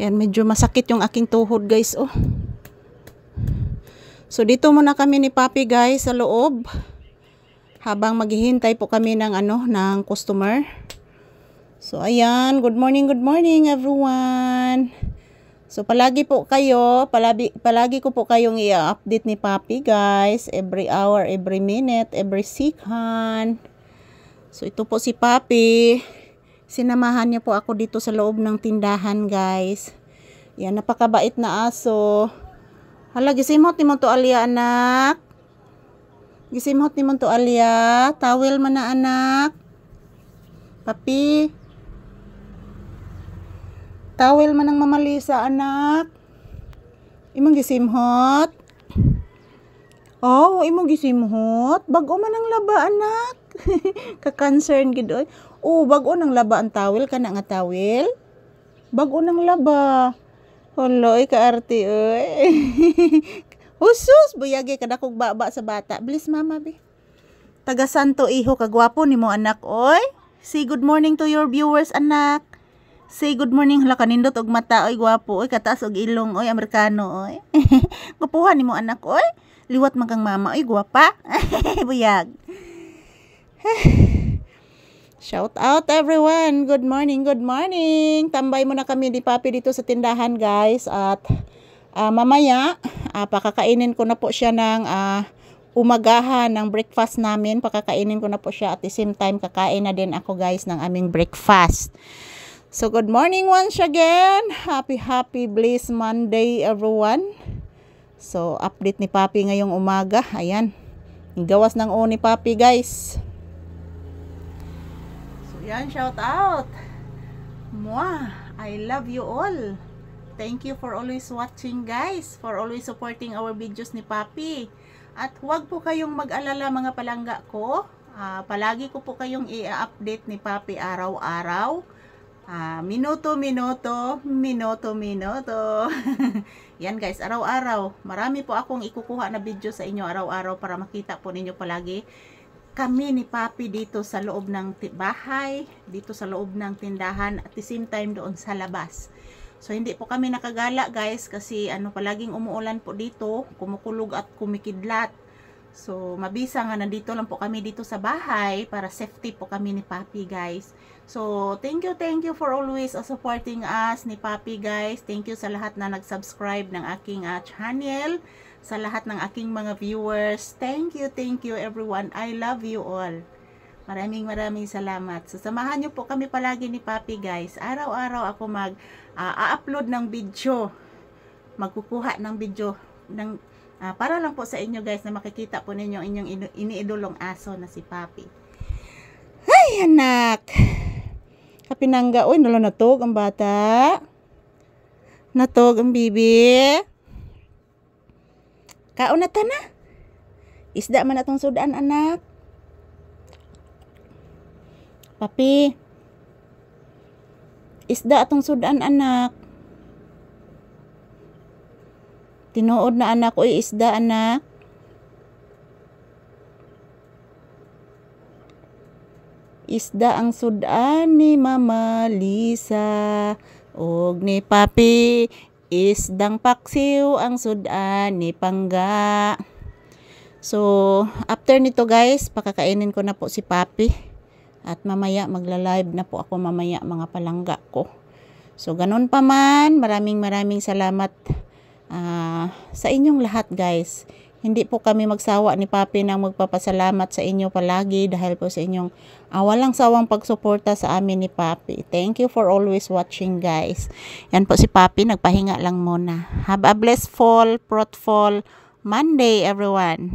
Ayan, medyo masakit yung aking tuhod guys, oh. So dito muna kami ni Papi guys sa loob. Habang maghihintay po kami ng ng customer. So ayan, good morning everyone. So palagi ko po kayong i-update ni Papi guys, every hour, every minute, every second. So ito po si Papi. Sinamahan niya po ako dito sa loob ng tindahan guys. Yan, napakabait na aso. Hala, gisimot ni mo to Alia anak. Gisimot ni mo to Alia. Towel man na anak. Papi. Towel man ng Mama Lisa anak. Imong gisimhot. Oh, imong gisimhot. Bago man ang laba anak. Ka-concern gid oy. Oh, bago nang laba ang towel kana nga towel. Bago nang laba. Holoy kaarte oy. Husus, buyagi kada kog baba sa bata. Bilis mama be. Taga Santo Iho kagwapo nimo anak oy. Say good morning to your viewers anak. Say good morning hala kanindot og mata oy gwapo oy kataas og ilong oy Amerikano oy. Gupuhan nimo anak oy. Liwat man kang mama oy gwapa. Buyag. Shout out everyone. Good morning. Tambay muna kami ni Papi dito sa tindahan guys at mamaya pakakainin ko na po siya ng umagahan ng breakfast namin. Pakakainin ko na po siya at the same time kakain na din ako guys ng aming breakfast. So good morning once again. Happy blessed Monday everyone. So update ni Papi ngayong umaga. Ayan. Gawas ng ni Papi guys. Yan, shout out. Mwah, I love you all. Thank you for always watching guys, for always supporting our videos ni Papi. At huwag po kayong mag-alala mga palangga ko. Palagi ko po kayong i-update ni Papi araw-araw. Minuto. Yan guys, araw-araw. Marami po akong ikukuha na video sa inyo araw-araw para makita po ninyo palagi kami ni Papi dito sa loob ng bahay, dito sa loob ng tindahan, at the same time doon sa labas. So hindi po kami nakagala guys kasi palaging umuulan po dito, kumukulog at kumikidlat. So mabisa nga nandito lang po kami dito sa bahay para safety po kami ni Papi guys. So thank you for always supporting us ni Papi guys. Thank you sa lahat na nag-subscribe ng aking channel. Sa lahat ng aking mga viewers, thank you everyone. I love you all. Maraming salamat. So samahan niyo po kami palagi ni Papi guys. Araw-araw ako mag-upload ng video. Magkukuha ng video ng para lang po sa inyo guys na makikita po ninyo inyong iniidolong aso na si Papi. Ay anak. Kapinangga, oy natog ang bata. Natog ang bibi. Kaon na ta na. Isda man atong sudan anak. Papi. Isda atong sudan anak. Tinuod na anak, oy isda anak. Isda ang sudan ni Mama Lisa og ni Papi. Isdang paksiw ang sudan ni Pangga. So, after nito guys, pakakainin ko na po si Papi. At mamaya magla-live na po ako mamaya mga palangga ko. So, ganun pa man. Maraming salamat sa inyong lahat guys. Hindi po kami magsawa ni Papi nang magpapasalamat sa inyo palagi dahil po sa inyong walang sawang pagsuporta sa amin ni Papi. Thank you for always watching guys. Yan po si Papi, nagpahinga lang muna. Have a blissful, fruitful Monday everyone.